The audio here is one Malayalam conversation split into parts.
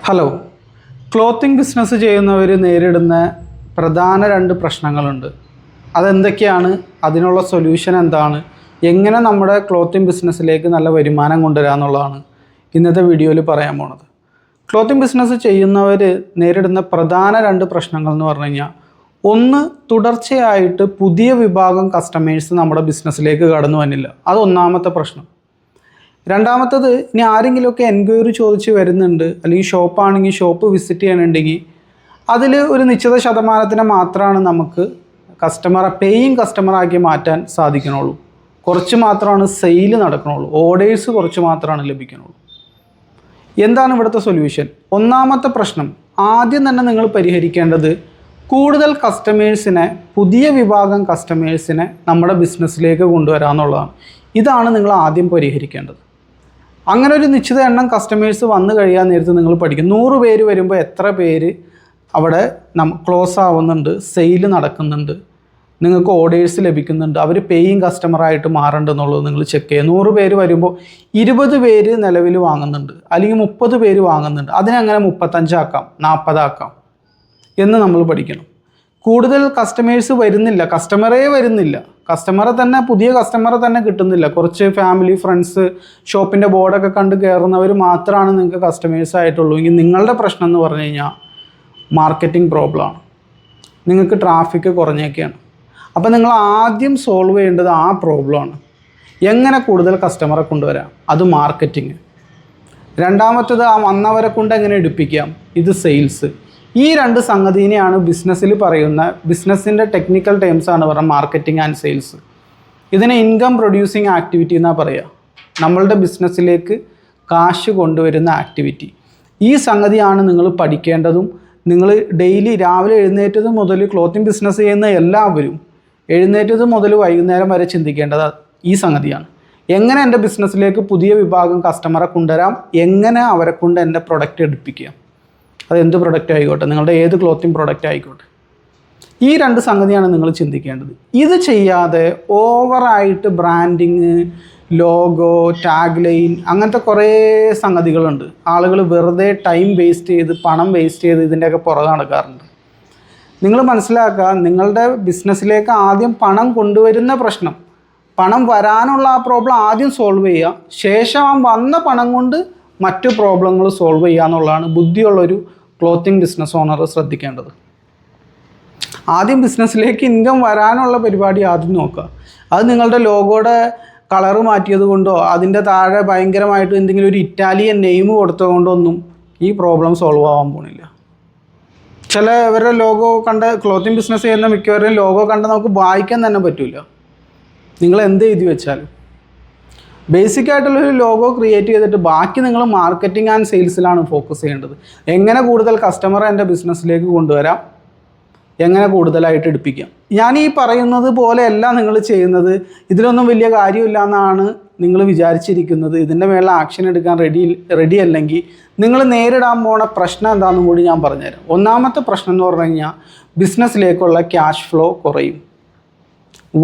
ഹലോ, ക്ലോത്തിങ് ബിസിനസ് ചെയ്യുന്നവർ നേരിടുന്ന പ്രധാന രണ്ട് പ്രശ്നങ്ങളുണ്ട്. അതെന്തൊക്കെയാണ്, അതിനുള്ള സൊല്യൂഷൻ എന്താണ്, എങ്ങനെ നമ്മുടെ ക്ലോത്തിങ് ബിസിനസ്സിലേക്ക് നല്ല വരുമാനം കൊണ്ടുവരിക എന്നുള്ളതാണ് ഇന്നത്തെ വീഡിയോയിൽ പറയാൻ പോണത്. ക്ലോത്തിങ് ബിസിനസ് ചെയ്യുന്നവർ നേരിടുന്ന പ്രധാന രണ്ട് പ്രശ്നങ്ങൾ എന്ന് പറഞ്ഞു കഴിഞ്ഞാൽ, ഒന്ന്, തുടർച്ചയായിട്ട് പുതിയ വിഭാഗം കസ്റ്റമേഴ്സ് നമ്മുടെ ബിസിനസ്സിലേക്ക് കടന്നു വന്നില്ല. അതൊന്നാമത്തെ പ്രശ്നം. രണ്ടാമത്തത്, ഇനി ആരെങ്കിലുമൊക്കെ എൻക്വയറി ചോദിച്ച് വരുന്നുണ്ട്, അല്ലെങ്കിൽ ഷോപ്പാണെങ്കിൽ ഷോപ്പ് വിസിറ്റ് ചെയ്യണമെന്നുണ്ടെങ്കിൽ അതിൽ ഒരു നിശ്ചിത ശതമാനത്തിന് മാത്രമാണ് നമുക്ക് പേയിങ് കസ്റ്റമറാക്കി മാറ്റാൻ സാധിക്കണുള്ളൂ. കുറച്ച് മാത്രമാണ് സെയിൽ നടക്കണുള്ളൂ, ഓർഡേഴ്സ് കുറച്ച് മാത്രമാണ് ലഭിക്കണുള്ളൂ. എന്താണ് ഇവിടുത്തെ സൊല്യൂഷൻ? ഒന്നാമത്തെ പ്രശ്നം ആദ്യം തന്നെ നിങ്ങൾ പരിഹരിക്കേണ്ടത് കൂടുതൽ കസ്റ്റമേഴ്സിനെ, പുതിയ വിഭാഗം കസ്റ്റമേഴ്സിനെ നമ്മുടെ ബിസിനസ്സിലേക്ക് കൊണ്ടുവരാമെന്നുള്ളതാണ്. ഇതാണ് നിങ്ങൾ ആദ്യം പരിഹരിക്കേണ്ടത്. അങ്ങനെ ഒരു നിശ്ചിത എണ്ണം കസ്റ്റമേഴ്സ് വന്നു കഴിയാൻ നേരത്ത് നിങ്ങൾ പഠിക്കും. 100 പേര് വരുമ്പോൾ എത്ര പേര് അവിടെ ക്ലോസ് ആവുന്നുണ്ട്, സെയിൽ നടക്കുന്നുണ്ട്, നിങ്ങൾക്ക് ഓർഡേഴ്സ് ലഭിക്കുന്നുണ്ട്, അവർ പേയിങ് കസ്റ്റമറായിട്ട് മാറേണ്ടെന്നുള്ളത് നിങ്ങൾ ചെക്ക് ചെയ്യുക. 100 പേര് വരുമ്പോൾ 20 പേര് നിലവിൽ വാങ്ങുന്നുണ്ട്, അല്ലെങ്കിൽ 30 പേര് വാങ്ങുന്നുണ്ട്, അതിനങ്ങനെ 35 ആക്കാം, 40 ആക്കാം എന്ന് നമ്മൾ പഠിക്കണം. കൂടുതൽ കസ്റ്റമേഴ്സ് വരുന്നില്ല, പുതിയ കസ്റ്റമറെ തന്നെ കിട്ടുന്നില്ല. കുറച്ച് ഫാമിലി, ഫ്രണ്ട്സ്, ഷോപ്പിൻ്റെ ബോർഡൊക്കെ കണ്ട് കയറുന്നവർ മാത്രമാണ് നിങ്ങൾക്ക് കസ്റ്റമേഴ്സ് ആയിട്ടുള്ളൂ എങ്കിൽ നിങ്ങളുടെ പ്രശ്നം എന്ന് പറഞ്ഞു കഴിഞ്ഞാൽ മാർക്കറ്റിംഗ് പ്രോബ്ലമാണ്. നിങ്ങൾക്ക് ട്രാഫിക് കുറഞ്ഞൊക്കെയാണ്. അപ്പോൾ നിങ്ങൾ ആദ്യം സോൾവ് ചെയ്യേണ്ടത് ആ പ്രോബ്ലമാണ്. എങ്ങനെ കൂടുതൽ കസ്റ്റമറെ കൊണ്ടുവരാം, അത് മാർക്കറ്റിംഗ്. രണ്ടാമത്തേത്, ആ വന്നവരെ കൊണ്ട് എങ്ങനെ എടുപ്പിക്കാം, ഇത് സെയിൽസ്. ഈ രണ്ട് സംഗതിനെയാണ് ബിസിനസ്സിൽ പറയുന്ന, ബിസിനസ്സിൻ്റെ ടെക്നിക്കൽ ടേംസാണ് പറയുക മാർക്കറ്റിംഗ് ആൻഡ് സെയിൽസ്. ഇതിനെ ഇൻകം പ്രൊഡ്യൂസിങ് ആക്ടിവിറ്റി എന്നാണ് പറയുക. നമ്മളുടെ ബിസിനസ്സിലേക്ക് കാശ് കൊണ്ടുവരുന്ന ആക്ടിവിറ്റി. ഈ സംഗതിയാണ് നിങ്ങൾ പഠിക്കേണ്ടതും. നിങ്ങൾ ഡെയിലി രാവിലെ എഴുന്നേറ്റത് മുതൽ, ക്ലോത്തിങ് ബിസിനസ് ചെയ്യുന്ന എല്ലാവരും എഴുന്നേറ്റത് മുതൽ വൈകുന്നേരം വരെ ചിന്തിക്കേണ്ടത് ഈ സംഗതിയാണ്. എങ്ങനെ എൻ്റെ ബിസിനസ്സിലേക്ക് പുതിയ വിഭാഗം കസ്റ്റമറെ കൊണ്ടുവരാം, എങ്ങനെ അവരെ കൊണ്ട് എൻ്റെ പ്രൊഡക്റ്റ് എടുപ്പിക്കാം. അതെന്ത് പ്രൊഡക്റ്റ് ആയിക്കോട്ടെ, നിങ്ങളുടെ ഏത് ക്ലോത്തിങ് പ്രൊഡക്റ്റ് ആയിക്കോട്ടെ. ഈ രണ്ട് സംഗതിയാണ് നിങ്ങൾ ചിന്തിക്കേണ്ടത്. ഇത് ചെയ്യാതെ ഓവറായിട്ട് ബ്രാൻഡിങ്, ലോഗോ, ടാഗ് ലൈൻ, അങ്ങനത്തെ കുറേ സംഗതികളുണ്ട്. ആളുകൾ വെറുതെ ടൈം വേസ്റ്റ് ചെയ്ത്, പണം വേസ്റ്റ് ചെയ്ത് ഇതിൻ്റെയൊക്കെ പുറകെ നടക്കാറുണ്ട്. നിങ്ങൾ മനസ്സിലാക്കുക, നിങ്ങളുടെ ബിസിനസ്സിലേക്ക് ആദ്യം പണം കൊണ്ടുവരുന്ന പ്രശ്നം, പണം വരാനുള്ള ആ പ്രോബ്ലം ആദ്യം സോൾവ് ചെയ്യുക. ശേഷം ആ വന്ന പണം കൊണ്ട് മറ്റു പ്രോബ്ലങ്ങൾ സോൾവ് ചെയ്യുക എന്നുള്ളതാണ് ബുദ്ധിയുള്ളൊരു ക്ലോത്തിങ് ബിസിനസ് ഓണർ ശ്രദ്ധിക്കേണ്ടത്. ആദ്യം ബിസിനസ്സിലേക്ക് ഇൻകം വരാനുള്ള പരിപാടി ആദ്യം നോക്കുക. അത് നിങ്ങളുടെ ലോഗോയുടെ കളറ് മാറ്റിയത് കൊണ്ടോ അതിൻ്റെ താഴെ ഭയങ്കരമായിട്ട് എന്തെങ്കിലും ഒരു ഇറ്റാലിയൻ നെയിം കൊടുത്തതുകൊണ്ടൊന്നും ഈ പ്രോബ്ലം സോൾവ് ആവാൻ പോകുന്നില്ല. ഇവരുടെ ലോഗോ കണ്ട്, ക്ലോത്തിങ് ബിസിനസ് ചെയ്യുന്ന മിക്കവരുടെയും ലോഗോ കണ്ട് നമുക്ക് വായിക്കാൻ തന്നെ പറ്റില്ല, നിങ്ങൾ എന്ത് എഴുതി വെച്ചാലും. ബേസിക് ആയിട്ടുള്ളൊരു ലോഗോ ക്രിയേറ്റ് ചെയ്തിട്ട് ബാക്കി നിങ്ങൾ മാർക്കറ്റിംഗ് ആൻഡ് സെയിൽസിലാണ് ഫോക്കസ് ചെയ്യേണ്ടത്. എങ്ങനെ കൂടുതൽ കസ്റ്റമറെ എൻ്റെ ബിസിനസ്സിലേക്ക് കൊണ്ടുവരാം, എങ്ങനെ കൂടുതലായിട്ട് എടുപ്പിക്കാം. ഞാൻ ഈ പറയുന്നത് പോലെയല്ല നിങ്ങൾ ചെയ്യുന്നത്. ഇതിലൊന്നും വലിയ കാര്യമില്ല എന്നാണ് നിങ്ങൾ വിചാരിച്ചിരിക്കുന്നത്. ഇതിൻ്റെ മേലെ ആക്ഷൻ എടുക്കാൻ റെഡി അല്ലെങ്കിൽ നിങ്ങൾ നേരിടാൻ പോണ പ്രശ്നം എന്താണെന്നും കൂടി ഞാൻ പറഞ്ഞുതരാം. ഒന്നാമത്തെ പ്രശ്നം എന്ന് പറഞ്ഞു കഴിഞ്ഞാൽ, ബിസിനസ്സിലേക്കുള്ള ക്യാഷ് ഫ്ലോ കുറയും,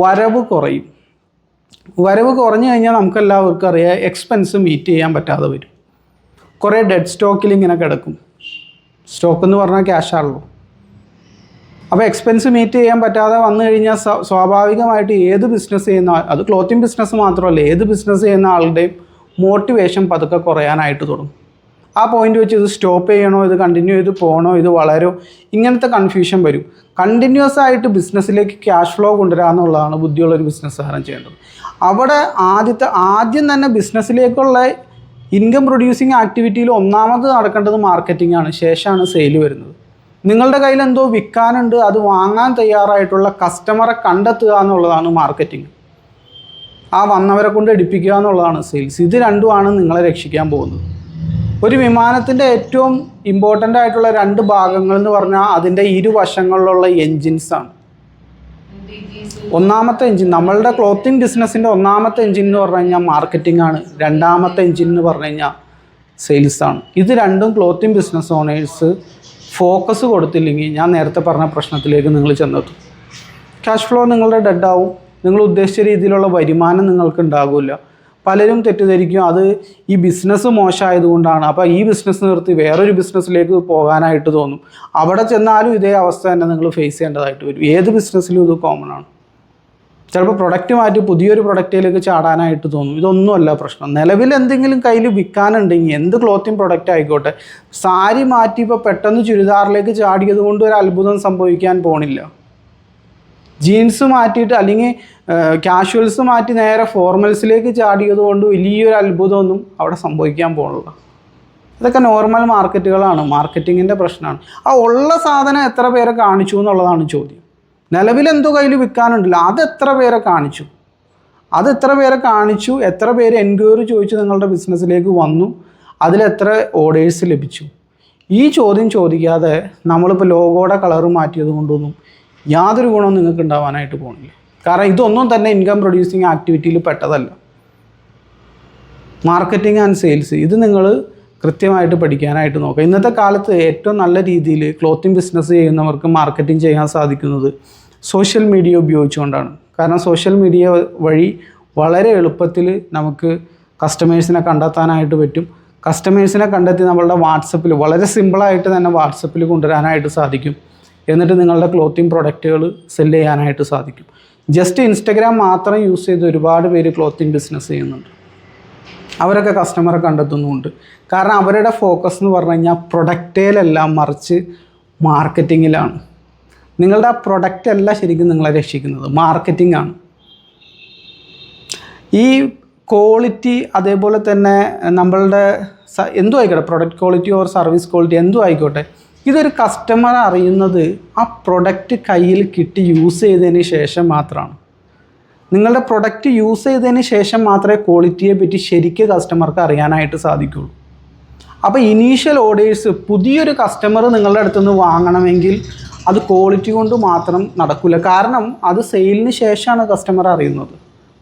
വരവ് കുറയും. വരവ് കുറഞ്ഞു കഴിഞ്ഞാൽ നമുക്കെല്ലാവർക്കും അറിയാം, എക്സ്പെൻസ് മീറ്റ് ചെയ്യാൻ പറ്റാതെ വരും. കുറേ ഡെഡ് സ്റ്റോക്കിൽ ഇങ്ങനെ കിടക്കും. സ്റ്റോക്ക് എന്ന് പറഞ്ഞാൽ ക്യാഷാണല്ലോ. അപ്പോൾ എക്സ്പെൻസ് മീറ്റ് ചെയ്യാൻ പറ്റാതെ വന്നു കഴിഞ്ഞാൽ സ്വാഭാവികമായിട്ട് ഏത് ബിസിനസ് ചെയ്യുന്ന, അത് ക്ലോത്തിങ് ബിസിനസ് മാത്രമല്ല, ഏത് ബിസിനസ് ചെയ്യുന്ന ആളുടെയും മോട്ടിവേഷൻ പതുക്കെ കുറയാനായിട്ട് തുടങ്ങും. ആ പോയിന്റ് വെച്ച് ഇത് സ്റ്റോപ്പ് ചെയ്യണോ, ഇത് കണ്ടിന്യൂ ചെയ്ത് പോകണോ, ഇത് വളരോ, ഇങ്ങനത്തെ കൺഫ്യൂഷൻ വരും. കണ്ടിന്യൂസ് ആയിട്ട് ബിസിനസ്സിലേക്ക് ക്യാഷ് ഫ്ലോ കൊണ്ടുവരിക എന്നുള്ളതാണ് ബുദ്ധിയുള്ളൊരു ബിസിനസ്സുകാരൻ ചെയ്യേണ്ടത്. അവിടെ ആദ്യം തന്നെ ബിസിനസ്സിലേക്കുള്ള ഇൻകം പ്രൊഡ്യൂസിങ് ആക്ടിവിറ്റിയിൽ ഒന്നാമത് നടക്കേണ്ടത് മാർക്കറ്റിംഗ് ആണ്. ശേഷമാണ് സെയിൽ വരുന്നത്. നിങ്ങളുടെ കയ്യിൽ എന്തോ വിൽക്കാനുണ്ട്, അത് വാങ്ങാൻ തയ്യാറായിട്ടുള്ള കസ്റ്റമറെ കണ്ടെത്തുക എന്നുള്ളതാണ് മാർക്കറ്റിംഗ്. ആ വന്നവരെ കൊണ്ട് എടുപ്പിക്കുക എന്നുള്ളതാണ് സെയിൽസ്. ഇത് രണ്ടുമാണ് നിങ്ങളെ രക്ഷിക്കാൻ പോകുന്നത്. ഒരു വിമാനത്തിൻ്റെ ഏറ്റവും ഇമ്പോർട്ടൻ്റ് ആയിട്ടുള്ള രണ്ട് ഭാഗങ്ങൾ എന്ന് പറഞ്ഞാൽ അതിൻ്റെ ഇരുവശങ്ങളിലുള്ള എൻജിൻസാണ്. ഒന്നാമത്തെ എൻജിൻ, നമ്മളുടെ ക്ലോത്തിങ് ബിസിനസ്സിൻ്റെ ഒന്നാമത്തെ എൻജിൻ എന്ന് പറഞ്ഞു കഴിഞ്ഞാൽ മാർക്കറ്റിംഗ് ആണ്. രണ്ടാമത്തെ എൻജിൻ എന്ന് പറഞ്ഞു കഴിഞ്ഞാൽ സെയിൽസാണ്. ഇത് രണ്ടും ക്ലോത്തിങ് ബിസിനസ് ഓണേഴ്സ് ഫോക്കസ് കൊടുത്തില്ലെങ്കിൽ ഞാൻ നേരത്തെ പറഞ്ഞ പ്രശ്നത്തിലേക്ക് നിങ്ങൾ ചെന്നെത്തും. ക്യാഷ് ഫ്ലോ നിങ്ങളുടെ ഡെഡാവും. നിങ്ങൾ ഉദ്ദേശിച്ച രീതിയിലുള്ള വരുമാനം നിങ്ങൾക്ക് ഉണ്ടാകില്ല. പലരും തെറ്റിദ്ധരിക്കും അത് ഈ ബിസിനസ് മോശമായതുകൊണ്ടാണ്, അപ്പോൾ ഈ ബിസിനസ് നിർത്തി വേറൊരു ബിസിനസ്സിലേക്ക് പോകാനായിട്ട് തോന്നും. അവിടെ ചെന്നാലും ഇതേ അവസ്ഥ തന്നെ നിങ്ങൾ ഫേസ് ചെയ്യേണ്ടതായിട്ട് വരും. ഏത് ബിസിനസ്സിലും ഇത് കോമൺ ആണ്. ചിലപ്പോൾ പ്രൊഡക്റ്റ് മാറ്റി പുതിയൊരു പ്രൊഡക്റ്റിലേക്ക് ചാടാനായിട്ട് തോന്നും. ഇതൊന്നുമല്ല പ്രശ്നം. നിലവിൽ എന്തെങ്കിലും കയ്യിൽ വിൽക്കാനുണ്ടെങ്കിൽ, എന്ത് ക്ലോത്തിങ് പ്രൊഡക്റ്റ് ആയിക്കോട്ടെ, സാരി മാറ്റി ഇപ്പോൾ പെട്ടെന്ന് ചുരിദാറിലേക്ക് ചാടിയത് കൊണ്ട് ഒരു അത്ഭുതം സംഭവിക്കാൻ പോണില്ല. ജീൻസ് മാറ്റിയിട്ട് അല്ലെങ്കിൽ കാഷ്വൽസ് മാറ്റി നേരെ ഫോർമൽസിലേക്ക് ചാടിയത് കൊണ്ട് വലിയൊരു അത്ഭുതമൊന്നും അവിടെ സംഭവിക്കാൻ പോകുന്നില്ല. ഇതൊക്കെ നോർമൽ മാർക്കറ്റുകളാണ്, മാർക്കറ്റിങ്ങിൻ്റെ പ്രശ്നമാണ്. ആ ഉള്ള സാധനം എത്ര പേരെ കാണിച്ചു എന്നുള്ളതാണ് ചോദ്യം. നിലവിലെന്തോ കയ്യിൽ വിൽക്കാനുണ്ടല്ലോ, അതെത്ര പേരെ കാണിച്ചു, എത്ര പേര് എൻക്വയറി ചോദിച്ച് നിങ്ങളുടെ ബിസിനസ്സിലേക്ക് വന്നു, അതിലെത്ര ഓർഡേഴ്സ് ലഭിച്ചു. ഈ ചോദ്യം ചോദിക്കാതെ നമ്മളിപ്പോൾ ലോഗോയുടെ കളറ് മാറ്റിയത് കൊണ്ടൊന്നും യാതൊരു ഗുണവും നിങ്ങൾക്ക് ഉണ്ടാവാനായിട്ട് പോകുന്നില്ല. കാരണം ഇതൊന്നും തന്നെ ഇൻകം പ്രൊഡ്യൂസിങ് ആക്ടിവിറ്റിയിൽ പെട്ടതല്ല. മാർക്കറ്റിംഗ് ആൻഡ് സെയിൽസ് ഇത് നിങ്ങൾ കൃത്യമായിട്ട് പഠിക്കാനായിട്ട് നോക്കുക. ഇന്നത്തെ കാലത്ത് ഏറ്റവും നല്ല രീതിയിൽ ക്ലോത്തിങ് ബിസിനസ് ചെയ്യുന്നവർക്ക് മാർക്കറ്റിംഗ് ചെയ്യാൻ സാധിക്കുന്നത് സോഷ്യൽ മീഡിയ ഉപയോഗിച്ചുകൊണ്ടാണ്. കാരണം സോഷ്യൽ മീഡിയ വഴി വളരെ എളുപ്പത്തിൽ നമുക്ക് കസ്റ്റമേഴ്സിനെ കണ്ടെത്താനായിട്ട് പറ്റും. കസ്റ്റമേഴ്സിനെ കണ്ടെത്തി നമ്മളുടെ വാട്സപ്പിൽ വളരെ സിമ്പിളായിട്ട് തന്നെ വാട്സപ്പിൽ കൊണ്ടുവരാനായിട്ട് സാധിക്കും. എന്നിട്ട് നിങ്ങളുടെ ക്ലോത്തിങ് പ്രൊഡക്റ്റുകൾ സെല് ചെയ്യാനായിട്ട് സാധിക്കും. ജസ്റ്റ് ഇൻസ്റ്റഗ്രാം മാത്രം യൂസ് ചെയ്ത് ഒരുപാട് പേര് ക്ലോത്തിങ് ബിസിനസ് ചെയ്യുന്നുണ്ട്. അവരൊക്കെ കസ്റ്റമറെ കണ്ടെത്തുന്നുമുണ്ട്. കാരണം അവരുടെ ഫോക്കസ് എന്ന് പറഞ്ഞു കഴിഞ്ഞാൽ പ്രൊഡക്റ്റേലെല്ലാം മറിച്ച് മാർക്കറ്റിങ്ങിലാണ്. നിങ്ങളുടെ ആ പ്രൊഡക്റ്റ് അല്ല ശരിക്കും നിങ്ങളെ രക്ഷിക്കുന്നത്, മാർക്കറ്റിംഗ് ആണ്. ഈ ക്വാളിറ്റി അതേപോലെ തന്നെ നമ്മളുടെ എന്തും ആയിക്കോട്ടെ, product quality or service quality എന്തും ആയിക്കോട്ടെ, ഇതൊരു കസ്റ്റമർ അറിയുന്നത് ആ പ്രൊഡക്റ്റ് കയ്യിൽ കിട്ടി യൂസ് ചെയ്തതിന് ശേഷം മാത്രമാണ്. നിങ്ങളുടെ പ്രൊഡക്റ്റ് യൂസ് ചെയ്തതിന് ശേഷം മാത്രമേ ക്വാളിറ്റിയെ പറ്റി ശരിക്കും കസ്റ്റമർക്ക് അറിയാനായിട്ട് സാധിക്കുള്ളൂ. അപ്പോൾ ഇനീഷ്യൽ ഓർഡേഴ്സ് പുതിയൊരു കസ്റ്റമർ നിങ്ങളുടെ അടുത്തുനിന്ന് വാങ്ങണമെങ്കിൽ അത് ക്വാളിറ്റി കൊണ്ട് മാത്രം നടക്കില്ല. കാരണം അത് സെയിലിന് ശേഷമാണ് കസ്റ്റമർ അറിയുന്നത്,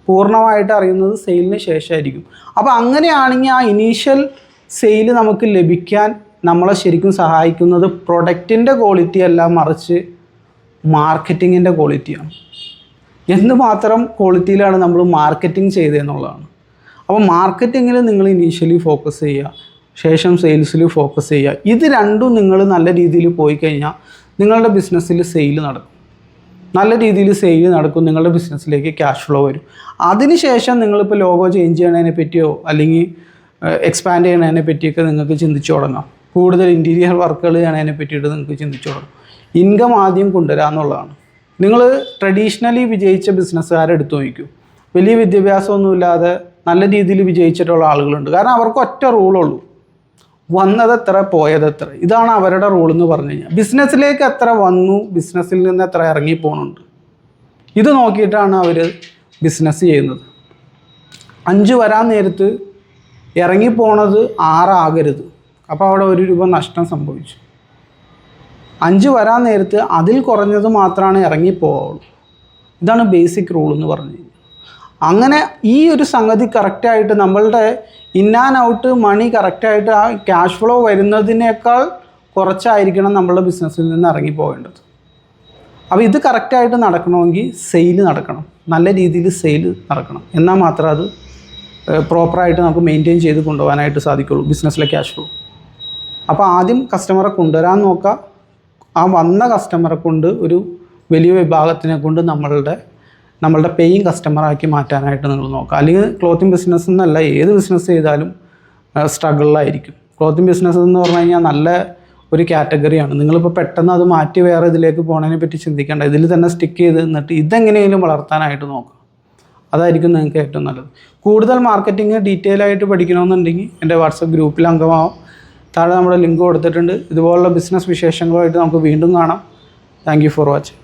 പൂർണ്ണമായിട്ട് അറിയുന്നത് സെയിലിന് ശേഷമായിരിക്കും. അപ്പോൾ അങ്ങനെയാണെങ്കിൽ ആ ഇനീഷ്യൽ സെയിൽ നമുക്ക് ലഭിക്കാൻ നമ്മളെ ശരിക്കും സഹായിക്കുന്നത് പ്രൊഡക്റ്റിൻ്റെ ക്വാളിറ്റി അല്ല, മറിച്ച് മാർക്കറ്റിങ്ങിൻ്റെ ക്വാളിറ്റിയാണ്. എന്തുമാത്രം ക്വാളിറ്റിയിലാണ് നമ്മൾ മാർക്കറ്റിംഗ് ചെയ്തതെന്നുള്ളതാണ്. അപ്പോൾ മാർക്കറ്റിങ്ങിൽ നിങ്ങൾ ഇനീഷ്യലി ഫോക്കസ് ചെയ്യുക, ശേഷം സെയിൽസിൽ ഫോക്കസ് ചെയ്യുക. ഇത് രണ്ടും നിങ്ങൾ നല്ല രീതിയിൽ പോയി കഴിഞ്ഞാൽ നിങ്ങളുടെ ബിസിനസ്സിൽ സെയിൽ നടക്കും, നല്ല രീതിയിൽ സെയിൽ നടക്കും, നിങ്ങളുടെ ബിസിനസ്സിലേക്ക് ക്യാഷ് ഫ്ലോ വരും. അതിനുശേഷം നിങ്ങളിപ്പോൾ ലോഗോ ചേഞ്ച് ചെയ്യണതിനെ പറ്റിയോ അല്ലെങ്കിൽ എക്സ്പാൻഡ് ചെയ്യണതിനെ പറ്റിയൊക്കെ നിങ്ങൾക്ക് ചിന്തിച്ചു തുടങ്ങാം. കൂടുതൽ ഇൻറ്റീരിയർ വർക്കുകൾ ചെയ്യണതിനെ പറ്റിയിട്ട് നിങ്ങൾക്ക് ചിന്തിച്ചു തുടങ്ങും. ഇൻകം ആദ്യം കൊണ്ടുവരാമെന്നുള്ളതാണ്. നിങ്ങൾ ട്രഡീഷണലി വിജയിച്ച ബിസിനസ്സുകാരെ എടുത്തു നോക്കൂ. വലിയ വിദ്യാഭ്യാസമൊന്നുമില്ലാതെ നല്ല രീതിയിൽ വിജയിച്ചിട്ടുള്ള ആളുകളുണ്ട്. കാരണം അവർക്ക് ഒറ്റ റൂളുള്ളൂ, വന്നതെത്ര പോയതെത്ര. ഇതാണ് അവരുടെ റൂൾ എന്ന് പറഞ്ഞു കഴിഞ്ഞാൽ. ബിസിനസ്സിലേക്ക് എത്ര വന്നു, ബിസിനസ്സിൽ നിന്ന് എത്ര ഇറങ്ങി പോകുന്നുണ്ട്, ഇത് നോക്കിയിട്ടാണ് അവർ ബിസിനസ് ചെയ്യുന്നത്. 5 വരാൻ നേരത്ത് ഇറങ്ങിപ്പോണത് 6 ആകരുത്. അപ്പോൾ അവിടെ 1 രൂപ നഷ്ടം സംഭവിച്ചു. 5 വരാൻ നേരത്ത് അതിൽ കുറഞ്ഞത് മാത്രമാണ് ഇറങ്ങിപ്പോവുള്ളൂ. ഇതാണ് ബേസിക് റൂൾ എന്ന് പറഞ്ഞു കഴിഞ്ഞാൽ. അങ്ങനെ ഈ ഒരു സംഗതി കറക്റ്റായിട്ട് നമ്മളുടെ ഇൻ ആൻഡ് ഔട്ട് മണി കറക്റ്റായിട്ട് ആ ക്യാഷ് ഫ്ലോ വരുന്നതിനേക്കാൾ കുറച്ചായിരിക്കണം നമ്മളുടെ ബിസിനസ്സിൽ നിന്ന് ഇറങ്ങിപ്പോവേണ്ടത്. അപ്പോൾ ഇത് കറക്റ്റായിട്ട് നടക്കണമെങ്കിൽ സെയിൽ നടക്കണം, നല്ല രീതിയിൽ സെയിൽ നടക്കണം. എന്നാൽ മാത്രമേ അത് പ്രോപ്പറായിട്ട് നമുക്ക് മെയിൻറ്റെയിൻ ചെയ്ത് കൊണ്ടുപോകാനായിട്ട് സാധിക്കുള്ളൂ ബിസിനസ്സിലെ ക്യാഷ് ഫ്ലോ. അപ്പോൾ ആദ്യം കസ്റ്റമറെ കൊണ്ടുവരാൻ നോക്കുക. ആ വന്ന കസ്റ്റമറെ കൊണ്ട് ഒരു വലിയ വിഭാഗത്തിനെ കൊണ്ട് നമ്മളുടെ പേയിങ് കസ്റ്റമറാക്കി മാറ്റാനായിട്ട് നിങ്ങൾ നോക്കുക. അല്ലെങ്കിൽ ക്ലോത്തിങ് ബിസിനസ് എന്നല്ല, ഏത് ബിസിനസ് ചെയ്താലും സ്ട്രഗിളിലായിരിക്കും. ക്ലോത്തിങ് ബിസിനസ് എന്ന് പറഞ്ഞു കഴിഞ്ഞാൽ നല്ല ഒരു കാറ്റഗറിയാണ്. നിങ്ങളിപ്പോൾ പെട്ടെന്ന് അത് മാറ്റി വേറെ ഇതിലേക്ക് പോകുന്നതിനെ പറ്റി ചിന്തിക്കേണ്ട, ഇതിൽ തന്നെ സ്റ്റിക്ക് ചെയ്ത് നിന്നിട്ട് ഇതെങ്ങനെയെങ്കിലും വളർത്താനായിട്ട് നോക്കുക. അതായിരിക്കും നിങ്ങൾക്ക് ഏറ്റവും നല്ലത്. കൂടുതൽ മാർക്കറ്റിംഗ് ഡീറ്റെയിൽ ആയിട്ട് പഠിക്കണമെന്നുണ്ടെങ്കിൽ എൻ്റെ വാട്സപ്പ് ഗ്രൂപ്പിൽ അംഗമാവാം. താഴെ നമ്മുടെ ലിങ്ക് കൊടുത്തിട്ടുണ്ട്. ഇതുപോലുള്ള ബിസിനസ് വിശേഷങ്ങളുമായിട്ട് നമുക്ക് വീണ്ടും കാണാം. Thank you for watching.